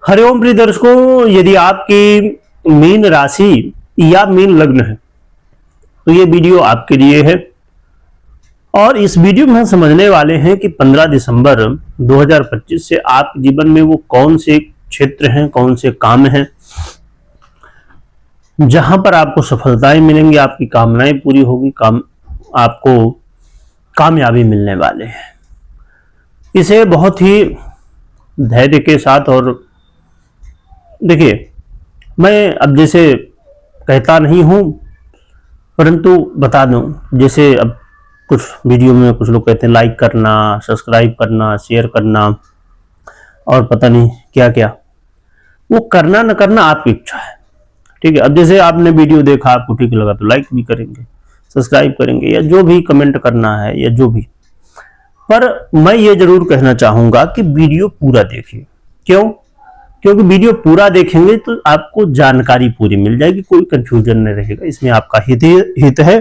हरिओम प्रिय दर्शकों, यदि आपकी मीन राशि या मीन लग्न है तो ये वीडियो आपके लिए है। और इस वीडियो में हम समझने वाले हैं कि 15 दिसंबर 2025 से आपके जीवन में वो कौन से क्षेत्र हैं, कौन से काम हैं जहां पर आपको सफलताएं मिलेंगी, आपकी कामनाएं पूरी होगी, आपको कामयाबी मिलने वाले हैं। इसे बहुत ही धैर्य के साथ, और देखिए, मैं अब जैसे कहता नहीं हूं परंतु बता दूं, जैसे अब कुछ वीडियो में कुछ लोग कहते हैं लाइक करना, सब्सक्राइब करना, शेयर करना और पता नहीं क्या क्या, वो करना न करना आपकी इच्छा है। ठीक है, अब जैसे आपने वीडियो देखा, आपको ठीक लगा तो लाइक भी करेंगे, सब्सक्राइब करेंगे या जो भी कमेंट करना है या जो भी। पर मैं ये जरूर कहना चाहूंगा कि वीडियो पूरा देखिए। क्यों? क्योंकि वीडियो पूरा देखेंगे तो आपको जानकारी पूरी मिल जाएगी, कोई कंफ्यूजन नहीं रहेगा, इसमें आपका हित है।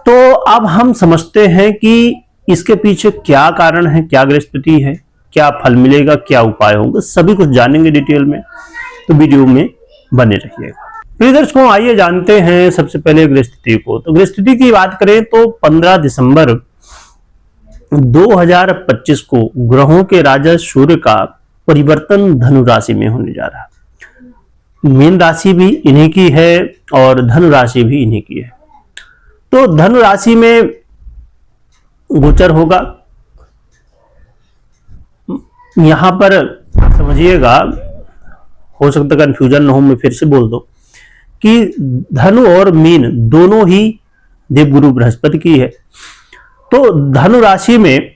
तो अब हम समझते हैं कि इसके पीछे क्या कारण है, क्या ग्रह स्थिति है, क्या फल मिलेगा, क्या उपाय होंगे, सभी कुछ जानेंगे डिटेल में, तो वीडियो में बने रहिएगा। प्रिय दर्शकों, आइए जानते हैं सबसे पहले ग्रह स्थिति को। तो ग्रह स्थिति की बात करें तो 15 दिसंबर 2025 को ग्रहों के राजा सूर्य का परिवर्तन धनु राशि में होने जा रहा है। मीन राशि भी इन्हीं की है और धनु राशि भी इन्हीं की है। तो धनु राशि में गोचर होगा। यहां पर समझिएगा, हो सकता है कंफ्यूजन न हो, मैं फिर से बोल दूं कि धनु और मीन दोनों ही देवगुरु बृहस्पति की है। तो धनु राशि में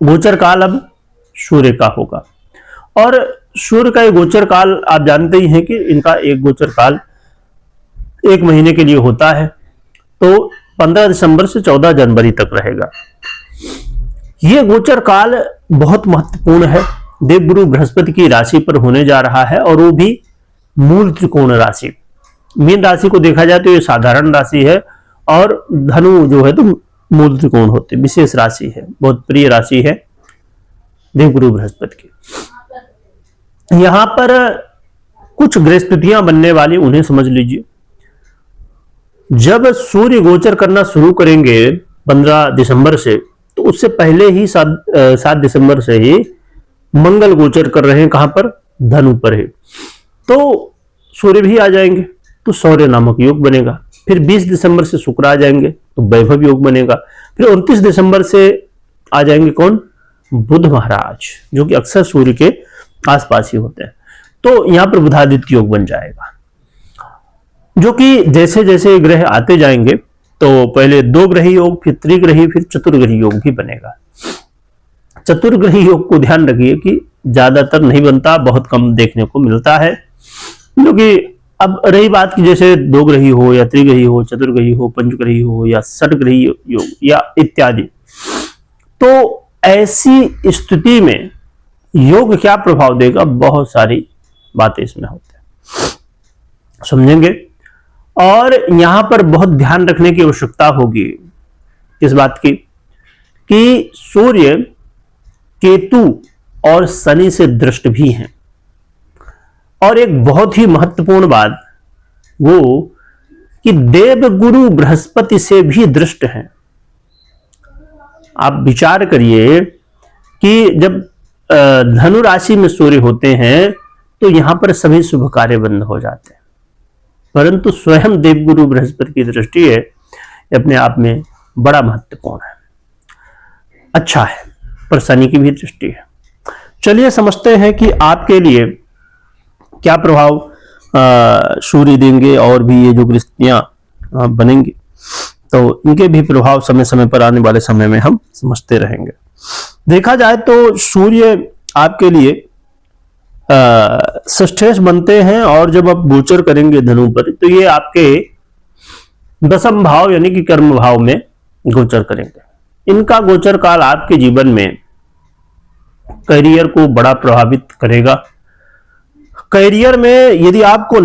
गोचर काल अब सूर्य का होगा, और सूर्य का एक गोचर काल आप जानते ही हैं कि इनका एक गोचर काल 1 महीने के लिए होता है। तो 15 दिसंबर से 14 जनवरी तक रहेगा। यह गोचर काल बहुत महत्वपूर्ण है, देवगुरु बृहस्पति की राशि पर होने जा रहा है, और वो भी मूल त्रिकोण राशि। मीन राशि को देखा जाए तो ये साधारण राशि है, और धनु जो है तो मूल त्रिकोण होते, विशेष राशि है, बहुत प्रिय राशि है देवगुरु बृहस्पति की। यहां पर कुछ ग्रह स्थितियां बनने वाली, उन्हें समझ लीजिए। जब सूर्य गोचर करना शुरू करेंगे 15 दिसंबर से, तो उससे पहले ही 7 दिसंबर से ही मंगल गोचर कर रहे हैं। कहां पर? धनु पर है। तो सूर्य भी आ जाएंगे तो शौर्य नामक योग बनेगा। फिर 20 दिसंबर से शुक्र आ जाएंगे तो वैभव योग बनेगा। फिर 29 दिसंबर से आ जाएंगे कौन? बुध महाराज, जो कि अक्सर सूर्य के आसपास ही होते हैं। तो यहां पर बुधादित्य योग बन जाएगा, जो कि जैसे जैसे ग्रह आते जाएंगे तो पहले 2 ग्रही योग, फिर त्रिग्रही, फिर चतुर्ग्रही योग भी बनेगा। चतुर्ग्रही योग को ध्यान रखिए कि ज्यादातर नहीं बनता, बहुत कम देखने को मिलता है। क्योंकि अब रही बात कि जैसे 2 ग्रही हो या त्रिग्रही हो, चतुर्ग्रही हो, पंचग्रही हो या षटग्रही योग या इत्यादि, तो ऐसी स्थिति में योग क्या प्रभाव देगा, बहुत सारी बातें इसमें होती हैं, समझेंगे। और यहां पर बहुत ध्यान रखने की आवश्यकता होगी इस बात की कि सूर्य केतु और शनि से दृष्ट भी हैं। और एक बहुत ही महत्वपूर्ण बात वो कि देवगुरु बृहस्पति से भी दृष्ट हैं। आप विचार करिए कि जब धनु राशि में सूर्य होते हैं तो यहां पर सभी शुभ कार्य बंद हो जाते हैं, परंतु स्वयं देवगुरु बृहस्पति की दृष्टि है, अपने आप में बड़ा महत्वपूर्ण है, अच्छा है। पर शनि की भी दृष्टि है। चलिए समझते हैं कि आपके लिए क्या प्रभाव सूर्य देंगे, और भी ये जो ग्रस्तियां बनेंगी तो इनके भी प्रभाव समय समय पर आने वाले समय में हम समझते रहेंगे। देखा जाए तो सूर्य आपके लिए षष्ठेश बनते हैं, और जब आप गोचर करेंगे धनु पर तो ये आपके 10वें भाव यानी कि कर्म भाव में गोचर करेंगे। इनका गोचर काल आपके जीवन में करियर को बड़ा प्रभावित करेगा। करियर में यदि आपको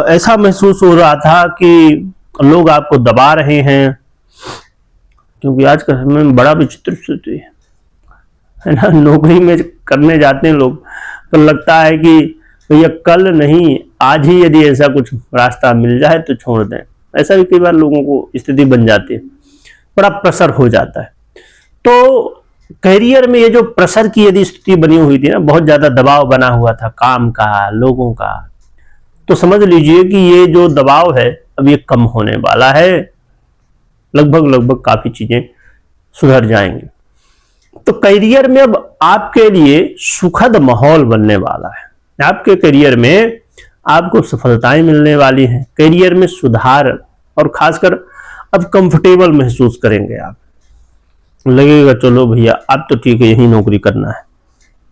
ऐसा महसूस हो रहा था कि लोग आपको दबा रहे हैं, क्योंकि आज के समय में बड़ा विचित्र स्थिति है ना, नौकरी में करने जाते हैं लोग तो लगता है कि भैया कल नहीं आज ही यदि ऐसा कुछ रास्ता मिल जाए तो छोड़ दें। ऐसा भी कई बार लोगों को स्थिति बन जाती है, बड़ा प्रेशर हो जाता है। तो करियर में ये जो प्रेशर की यदि स्थिति बनी हुई थी ना, बहुत ज्यादा दबाव बना हुआ था काम का, लोगों का, तो समझ लीजिए कि ये जो दबाव है अब ये कम होने वाला है। लगभग काफी चीजें सुधर जाएंगी। तो करियर में अब आपके लिए सुखद माहौल बनने वाला है। आपके करियर में आपको सफलताएं मिलने वाली हैं, करियर में सुधार, और खासकर अब कंफर्टेबल महसूस करेंगे आप। लगेगा चलो भैया अब तो ठीक है, यही नौकरी करना है,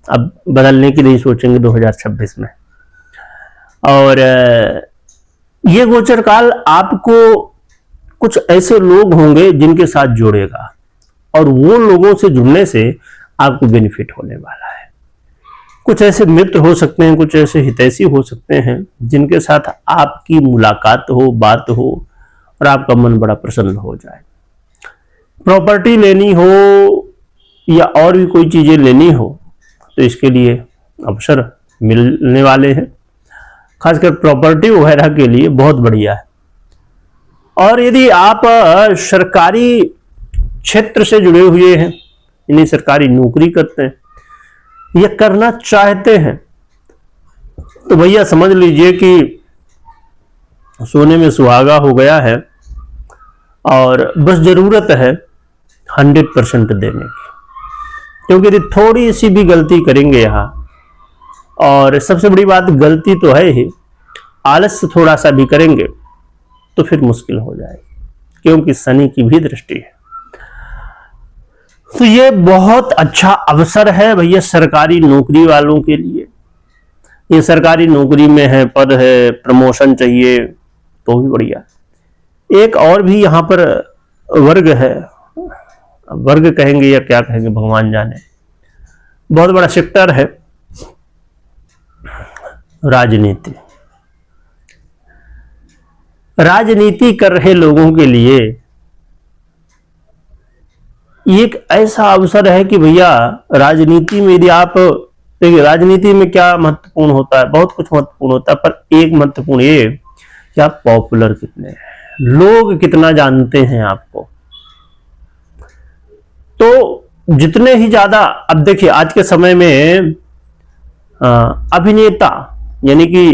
अब बदलने की नहीं सोचेंगे 2026 में। और ये गोचर काल आपको कुछ ऐसे लोग होंगे जिनके साथ जोड़ेगा, और वो लोगों से जुड़ने से आपको बेनिफिट होने वाला है। कुछ ऐसे मित्र हो सकते हैं, कुछ ऐसे हितैषी हो सकते हैं जिनके साथ आपकी मुलाकात हो, बात हो, और आपका मन बड़ा प्रसन्न हो जाए। प्रॉपर्टी लेनी हो या और भी कोई चीजें लेनी हो तो इसके लिए अवसर मिलने वाले हैं। खासकर प्रॉपर्टी वगैरह के लिए बहुत बढ़िया है। और यदि आप सरकारी क्षेत्र से जुड़े हुए हैं, यानी सरकारी नौकरी करते हैं या करना चाहते हैं, तो भैया समझ लीजिए कि सोने में सुहागा हो गया है, और बस जरूरत है 100% देने की। क्योंकि यदि थोड़ी सी भी गलती करेंगे यहाँ, और सबसे बड़ी बात गलती तो है ही, आलस्य थोड़ा सा भी करेंगे तो फिर मुश्किल हो जाएगी, क्योंकि शनि की भी दृष्टि है। तो ये बहुत अच्छा अवसर है भैया सरकारी नौकरी वालों के लिए। ये सरकारी नौकरी में है, पद है, प्रमोशन चाहिए तो भी बढ़िया। एक और भी यहाँ पर वर्ग है, वर्ग कहेंगे या क्या कहेंगे भगवान जाने, बहुत बड़ा सेक्टर है राजनीति। राजनीति कर रहे लोगों के लिए एक ऐसा अवसर है कि भैया राजनीति में यदि आप देखिए, राजनीति में क्या महत्वपूर्ण होता है, बहुत कुछ महत्वपूर्ण होता है, पर एक महत्वपूर्ण ये कि आप पॉपुलर कितने हैं, लोग कितना जानते हैं आपको। तो जितने ही ज्यादा, अब देखिए आज के समय में अभिनेता यानी कि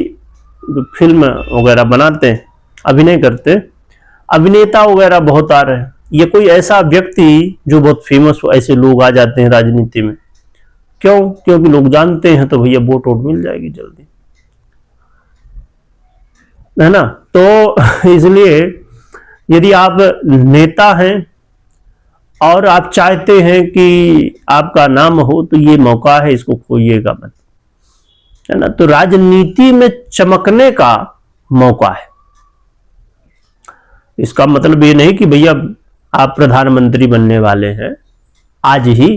जो फिल्म वगैरह बनाते हैं, अभिनय करते, अभिनेता वगैरह बहुत आ रहे हैं। ये कोई ऐसा व्यक्ति जो बहुत फेमस हो, ऐसे लोग आ जाते हैं राजनीति में। क्यों? क्योंकि लोग जानते हैं तो भैया वोट मिल जाएगी जल्दी, है ना। तो इसलिए यदि आप नेता हैं और आप चाहते हैं कि आपका नाम हो, तो ये मौका है, इसको खोइएगा मत, है ना। तो राजनीति में चमकने का मौका है। इसका मतलब ये नहीं कि भैया आप प्रधानमंत्री बनने वाले हैं आज ही,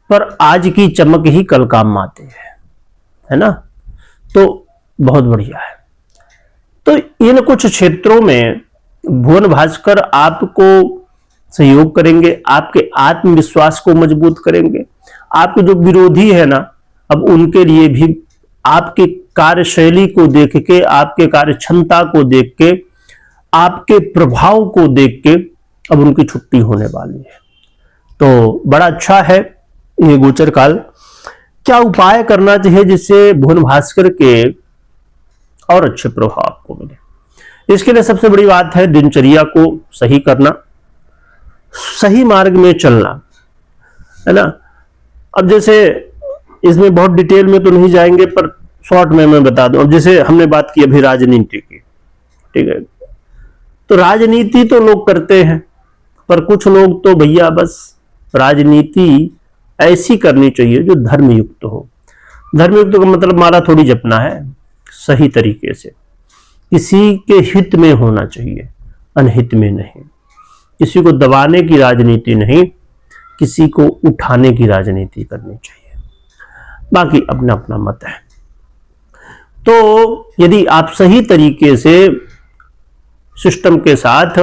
पर आज की चमक ही कल काम आती है ना। तो बहुत बढ़िया है। तो इन कुछ क्षेत्रों में भुवन भास्कर आपको सहयोग करेंगे, आपके आत्मविश्वास को मजबूत करेंगे। आपके जो विरोधी है ना, अब उनके लिए भी आपके कार्यशैली को देख के, आपके कार्य क्षमता को देख के, आपके प्रभाव को देख के अब उनकी छुट्टी होने वाली है। तो बड़ा अच्छा है ये गोचर काल। क्या उपाय करना चाहिए जिससे भुवन भास्कर के और अच्छे प्रभाव आपको मिले? इसके लिए सबसे बड़ी बात है दिनचर्या को सही करना, सही मार्ग में चलना, है ना। अब जैसे इसमें बहुत डिटेल में तो नहीं जाएंगे, पर शॉर्ट में मैं बता दूं। अब जैसे हमने बात की अभी राजनीति की, ठीक है, तो राजनीति तो लोग करते हैं, पर कुछ लोग तो भैया बस राजनीति ऐसी करनी चाहिए जो धर्मयुक्त हो। धर्मयुक्त का मतलब माला थोड़ी जपना है, सही तरीके से, किसी के हित में होना चाहिए, अनहित में नहीं। किसी को दबाने की राजनीति नहीं, किसी को उठाने की राजनीति करनी चाहिए। बाकी अपना अपना मत है। तो यदि आप सही तरीके से सिस्टम के साथ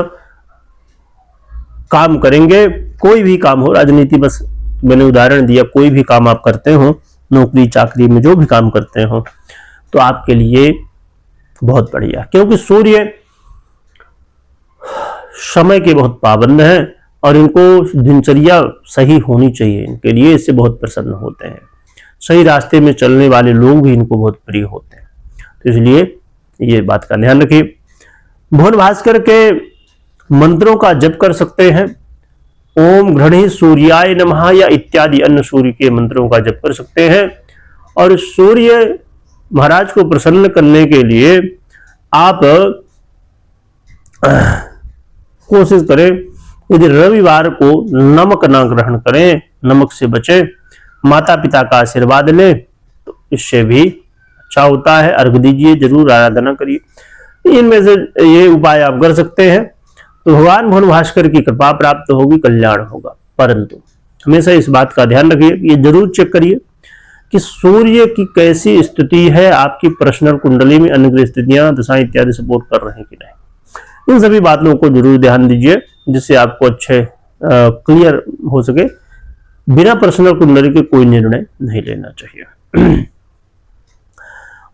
काम करेंगे, कोई भी काम हो, राजनीति बस मैंने उदाहरण दिया, कोई भी काम आप करते हो नौकरी चाकरी में जो भी काम करते हो तो आपके लिए बहुत बढ़िया, क्योंकि सूर्य समय के बहुत पाबंद हैं और इनको दिनचर्या सही होनी चाहिए इनके लिए, इससे बहुत प्रसन्न होते हैं। सही रास्ते में चलने वाले लोग भी इनको बहुत प्रिय होते हैं, तो इसलिए ये बात का ध्यान रखिए। भुवन भास्कर के मंत्रों का जप कर सकते हैं। ओम घृणी सूर्याय नमः या इत्यादि अन्य सूर्य के मंत्रों का जप कर सकते हैं। और सूर्य महाराज को प्रसन्न करने के लिए आप कोशिश करें, यदि रविवार को नमक ना ग्रहण करें, नमक से बचें, माता पिता का आशीर्वाद लें, तो इससे भी अच्छा होता है। अर्घ दीजिए, जरूर आराधना करिए। इनमें से ये उपाय आप कर सकते हैं तो भगवान भुवन भास्कर की कृपा प्राप्त होगी, कल्याण होगा। परंतु हमेशा इस बात का ध्यान रखिए, ये जरूर चेक करिए कि सूर्य की कैसी स्थिति है आपकी पर्सनल कुंडली में, अनुग्रह स्थितियां दशाएं इत्यादि सपोर्ट कर रहे हैं कि नहीं। इन सभी बातों को जरूर ध्यान दीजिए जिससे आपको अच्छे क्लियर हो सके। बिना पर्सनल कुंडली के कोई निर्णय नहीं लेना चाहिए।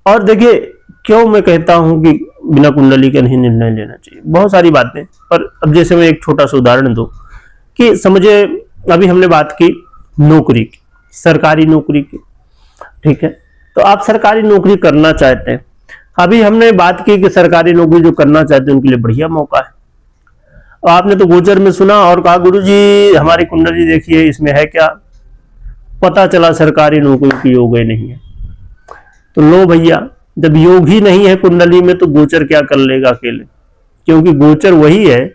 और देखिए क्यों मैं कहता हूं कि बिना कुंडली के नहीं निर्णय लेना चाहिए, बहुत सारी बातें, पर अब जैसे मैं एक छोटा सा उदाहरण दूं कि समझे, अभी हमने बात की नौकरी की, सरकारी नौकरी की, ठीक है। तो आप सरकारी नौकरी करना चाहते हैं, अभी हमने बात की कि सरकारी नौकरी जो करना चाहते हैं उनके लिए बढ़िया मौका है। आपने तो गोचर में सुना और कहा गुरुजी हमारी कुंडली देखिए इसमें है क्या, पता चला सरकारी नौकरी की योग ही नहीं है। तो लो भैया, जब योग ही नहीं है कुंडली में तो गोचर क्या कर लेगा अकेले, क्योंकि गोचर वही है,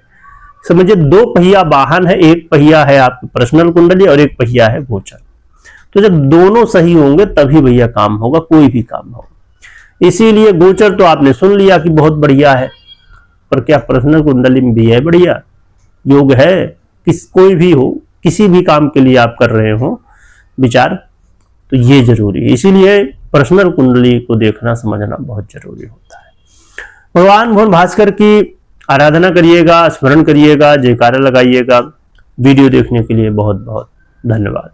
समझिए दो पहिया वाहन है, एक पहिया है आपकी पर्सनल कुंडली और एक पहिया है गोचर। तो जब दोनों सही होंगे तभी भैया काम होगा, कोई भी काम होगा। इसीलिए गोचर तो आपने सुन लिया कि बहुत बढ़िया है, पर क्या पर्सनल कुंडली में भी है बढ़िया योग है? कोई भी हो, किसी भी काम के लिए आप कर रहे हो विचार, तो ये जरूरी है। इसीलिए पर्सनल कुंडली को देखना समझना बहुत जरूरी होता है। भगवान भुवन भास्कर की आराधना करिएगा, स्मरण करिएगा, जयकारा लगाइएगा। वीडियो देखने के लिए बहुत बहुत धन्यवाद।